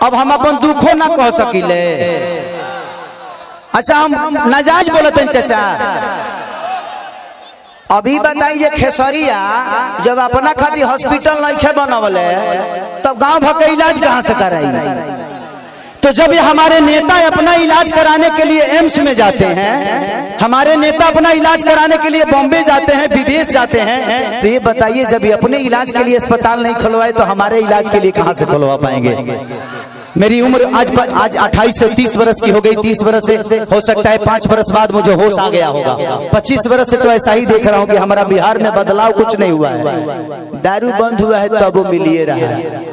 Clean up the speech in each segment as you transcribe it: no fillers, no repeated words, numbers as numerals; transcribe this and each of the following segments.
अब हम अपन दुखो ना कह सकिले। अच्छा हम नाजायज बोलते हैं चाचा। अभी बताइए खेसरिया जब अपना खातिर हॉस्पिटल नहीं बनवले तब गांव भर के इलाज कहाँ से कराई? तो जब ये हमारे नेता अपना इलाज कराने के लिए एम्स में जाते हैं, हमारे नेता अपना इलाज कराने के लिए बॉम्बे जाते हैं, विदेश जाते हैं, तो ये बताइए जब ये अपने इलाज के लिए अस्पताल नहीं खुलवाए तो हमारे इलाज के लिए कहाँ से खुलवा पाएंगे? मेरी उम्र आज 28 से 30 वर्ष की हो गई। 30 वर्ष से हो सकता है 5 वर्ष बाद मुझे होश आ गया होगा। 25 वर्ष से तो ऐसा ही देख रहा हूँ कि हमारा बिहार में बदलाव कुछ नहीं हुआ है। दारू बंद हुआ है तब वो मिलिए रहा है।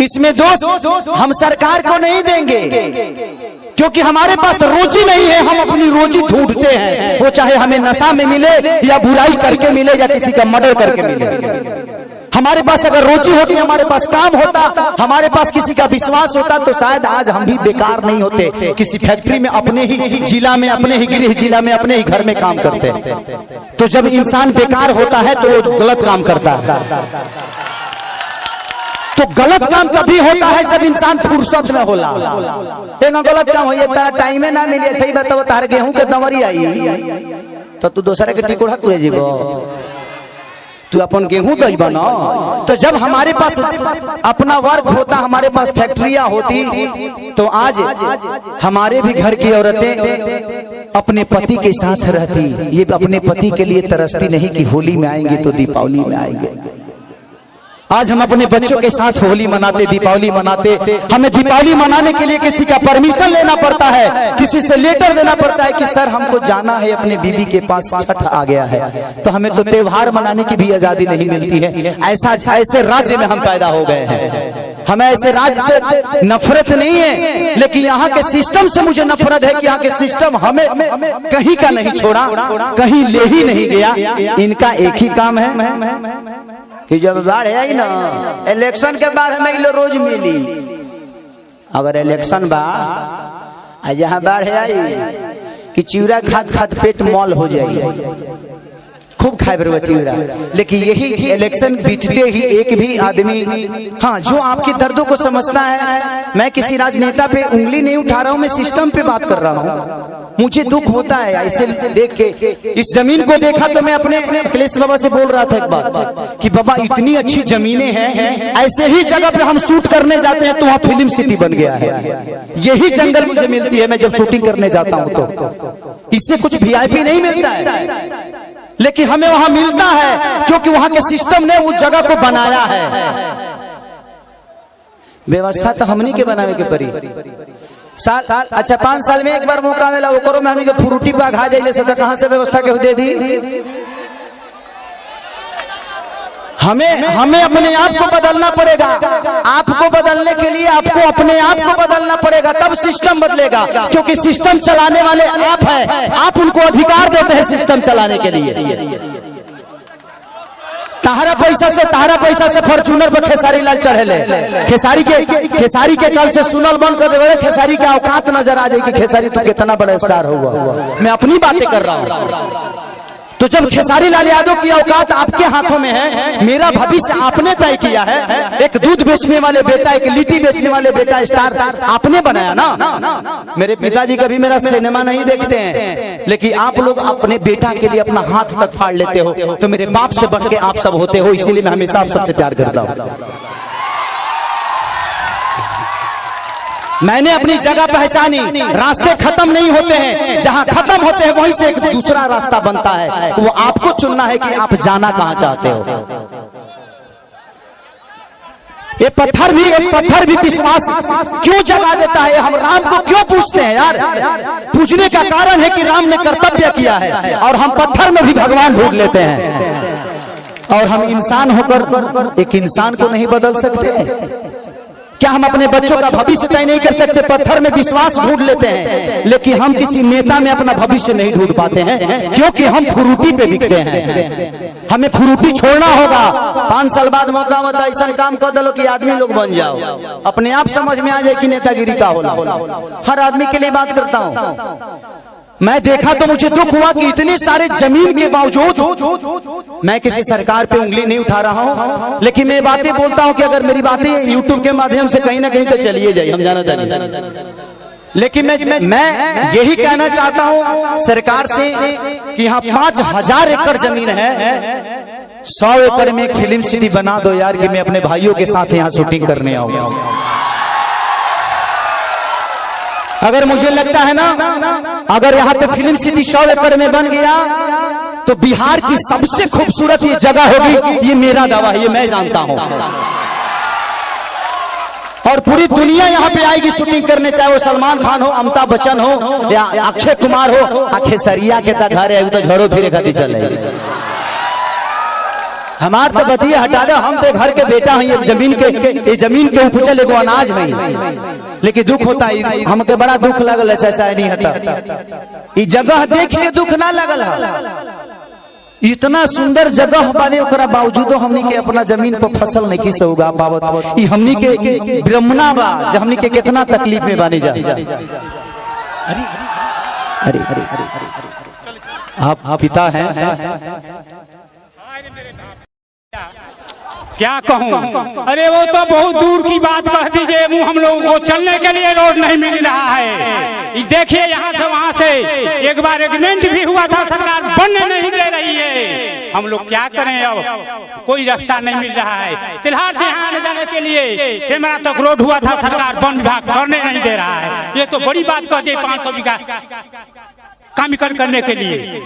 इसमें दोस्त हम सरकार को नहीं देंगे क्योंकि हमारे पास रोजी नहीं है। हम अपनी रोजी ढूंढते हैं, वो चाहे हमें नशा में मिले या बुराई करके मिले या किसी का मर्डर करके मिले। हमारे पास अगर रोजी होती, हमारे पास काम होता, हमारे पास किसी का विश्वास होता तो शायद आज हम भी बेकार नहीं होते। किसी फैक्ट्री में अपने ही जिला में, अपने ही गृह जिला में, अपने ही घर में काम करते। तो जब इंसान बेकार होता है तो वो गलत काम करता है। तो गलत काम कभी होता है जब इंसान फुर्सत में होला। गलत काम हो तारा टाइम ना मिले। सही बताओ तार गेहूं के दवरी आई तो तू दूसरे के टिकोड़ा तुरे जीवो, तू अपन गेहूं दही बना। तो जब हमारे पास अपना वर्क होता, हमारे पास फैक्ट्रियां होती, तो आज हमारे भी घर की औरतें अपने पति के साथ रहती। ये अपने पति के लिए तरसती नहीं कि होली में आएंगे तो दीपावली में आएंगे। आज हम अपने बच्चों के साथ होली मनाते, दीपावली मनाते। हमें दीपावली मनाने के लिए किसी का परमिशन लेना पड़ता है, किसी से लेटर देना पड़ता है कि सर हमको जाना है अपने बीबी के पास, छठ आ गया है। तो हमें तो त्योहार मनाने की भी आजादी नहीं मिलती है। ऐसे राज्य में हम पैदा हो गए हैं। हमें ऐसे राज्य से नफरत नहीं है, लेकिन यहाँ के सिस्टम से मुझे नफरत है कि यहाँ के सिस्टम हमें कहीं का नहीं छोड़ा, कहीं ले ही नहीं गया। इनका एक ही काम है कि जब बाढ़ आई ना, इलेक्शन के बाद हमें किलो रोज मिली। अगर इलेक्शन बा जहाँ बाढ़ आई कि चिवड़ा खाद खाद पेट मॉल हो जाए, खूब खाए बरवा चिवड़ा। लेकिन यही इलेक्शन बीतते ही एक भी आदमी, हाँ, जो आपके दर्दों को समझता है। मैं किसी राजनेता पे उंगली नहीं उठा रहा हूँ, मैं सिस्टम पे बात कर रहा हूँ। मुझे दुख होता है ऐसे देख के। इस जमीन को देखा तो मैं अपने अखिलेश बाबा से बोल रहा था एक बात कि बाबा इतनी अच्छी जमीनें हैं, ऐसे ही जगह पे हम शूट करने जाते हैं तो वहाँ फिल्म सिटी बन गया है। यही जंगल मुझे मिलती है मैं जब शूटिंग करने जाता हूँ तो। इससे कुछ VIP नहीं मिलता है, लेकिन हमें वहां मिलता है क्योंकि वहां के सिस्टम ने उस जगह को बनाया है। व्यवस्था तो हमनी के बनावे के परी। अच्छा 5 साल में एक बार मौका मिला, वो करो में हमनी के फ्रूटी पे खा जाइले से कहां से व्यवस्था के दे दी? हमें अपने आप को बदलना पड़ेगा। आपको बदलने के लिए आपको अपने आप को बदलना पड़ेगा, तब सिस्टम बदलेगा। क्योंकि सिस्टम चलाने वाले आप हैं, आप उनको अधिकार देते हैं सिस्टम चलाने के लिए। तारा पैसा से फॉर्च्यूनर पर खेसारी लाल चढ़ेले। खेसारी के कल से सुनल बंद कर दे। खेसारी के औकात नजर आ जाएगी, खेसारी तो कितना बड़ा स्टार होगा। मैं अपनी बातें कर रहा हूँ। तो जब खेसारी लाल यादव की औकात आपके हाथों में है, मेरा भविष्य आपने तय किया है। एक दूध बेचने वाले बेटा, एक लिट्टी बेचने वाले बेटा स्टार आपने बनाया ना। मेरे पिताजी कभी मेरा सिनेमा नहीं देखते हैं, लेकिन आप लोग अपने बेटा के लिए अपना हाथ तक फाड़ लेते हो। तो मेरे बाप से बढ़ के आप सब होते हो, इसीलिए मैं हमेशा आप सबसे प्यार करता हूँ। मैंने अपनी जगह पहचानी। रास्ते खत्म नहीं होते हैं, जहां खत्म होते हैं वहीं से एक दूसरा रास्ता बनता है। वो आपको चुनना है कि आप जाना कहां चाहते हो। ये पत्थर भी विश्वास क्यों जगा देता है? हम राम को क्यों पूछते हैं यार? पूछने का कारण है कि राम ने कर्तव्य किया है, और हम पत्थर में भी भगवान ढूंढ लेते हैं। और हम इंसान होकर एक इंसान को नहीं बदल सकते। क्या हम अपने बच्चों का भविष्य तय नहीं कर सकते? पत्थर में विश्वास ढूंढ लेते हैं, लेकिन हम किसी नेता में अपना भविष्य नहीं ढूंढ पाते हैं, क्योंकि हम फ्रूटी पे बिकते हैं। हमें फ्रूटी छोड़ना होगा। 5 साल बाद मौका होता है, ऐसा काम कर दो कि आदमी लोग बन जाओ। अपने आप समझ में आ जाए कि नेतागिरी का होला। हर आदमी के लिए बात करता हूँ। मैं देखा तो मुझे दुख हुआ कि इतने सारे जमीन के बावजूद मैं किसी सरकार पे उंगली नहीं उठा रहा हूं, लेकिन मैं बातें बोलता हूं कि अगर मेरी बातें यूट्यूब के माध्यम से कहीं ना कहीं तो चलिए जाए, हम जाना था। लेकिन मैं यही कहना चाहता हूं सरकार से कि यहाँ 5000 एकड़ जमीन है, 100 एकड़ में एक फिल्म सिटी बना दो यार, कि मैं अपने भाइयों के साथ यहाँ शूटिंग करने आऊंगा। अगर मुझे लगता है ना, अगर यहाँ पे फिल्म सिटी 100 एकड़ में बन गया तो बिहार की सबसे खूबसूरत ये जगह होगी, ये मेरा दावा है, ये मैं जानता हूं। और पूरी दुनिया यहाँ पे आएगी शूटिंग करने, चाहे वो सलमान खान हो, अमिताभ बच्चन हो या अक्षय कुमार हो। खेसरिया के तक घर है तो झड़ो फिरे खाती चले, हमार तो बतिया हटा दो, हम तो घर के बेटा हैं, ये जमीन के उपजल एगो अनाज है। लेकिन दुख होता है, हमके बड़ा दुख लगल है, ऐसा नहीं होता। ये जगह देख के दुख ना लगल है, इतना सुंदर जगह बने ओकरा बावजूदो हमनी के अपना जमीन पर फसल नहीं किस उगा पावत। ई हमनी के ब्रह्मणा बा, हमनी के कितना तकलीफ में बने जा। अरे आप पिता हैं, क्या कहूँ? अरे वो तो बहुत दूर की बात कह दीजिए, हम लोगों को चलने के लिए रोड नहीं मिल रहा है। देखिए यहाँ से वहाँ से एक बार एग्रीमेंट भी हुआ था, सरकार बनने नहीं दे रही है। हम लोग क्या करें, अब कोई रास्ता नहीं मिल रहा है। तिल्हार से यहाँ आने जाने के लिए सेमरा तक रोड हुआ था, सरकार वन विभाग करने नहीं दे रहा है। ये तो बड़ी बात कह दी, 500 बीघा काम करने के लिए।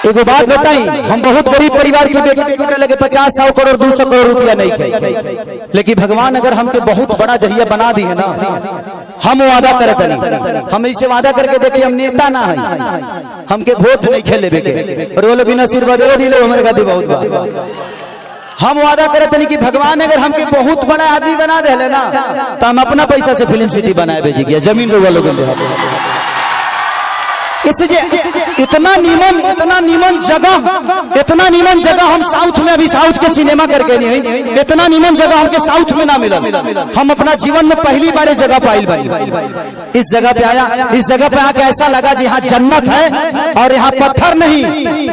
एक बात बताई, हम बहुत गरीब परिवार के बेटे लगे 50-100 करोड़ 200 करोड़ रुपया नहीं थे, लेकिन भगवान अगर हमके बहुत बड़ा जहिया बना दी है ना, हम वादा करते नहीं। हम इसे वादा करके देखिए, हम नेता ना है, हमके वोट नहीं खेले बेके और वो लोग बिना आशीर्वाद दिले हमारे खातिर बहुत बात। हम वादा करते नहीं कि भगवान अगर हमके बहुत बड़ा आदमी बना दे ना, तो हम अपना पैसा से फिल्म सिटी बनाए भेजिए, जमीन को वो लोग इसलिए इतना नीमन जगह हम साउथ में, अभी साउथ के सिनेमा करके नहीं है, इतना नीमन जगह हमके साउथ में ना मिला। हम अपना जीवन में पहली बार इस जगह पाइल भाई, इस जगह पे आया, इस जगह पे आके ऐसा लगा जी यहाँ जन्नत है। और यहाँ पत्थर नहीं,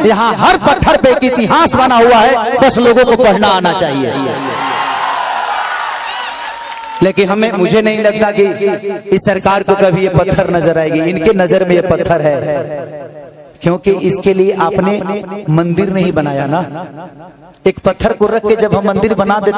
यहाँ हर पत्थर पे एक इतिहास बना हुआ है, बस लोगों को पढ़ना आना चाहिए। लेकिन मुझे नहीं लगता कि इस सरकार को कभी ये पत्थर नजर आएगी। इनके नजर में ये पत्थर है, क्योंकि इसके लिए आपने मंदिर नहीं बनाया ना। एक पत्थर को रख के जब हम मंदिर बना देते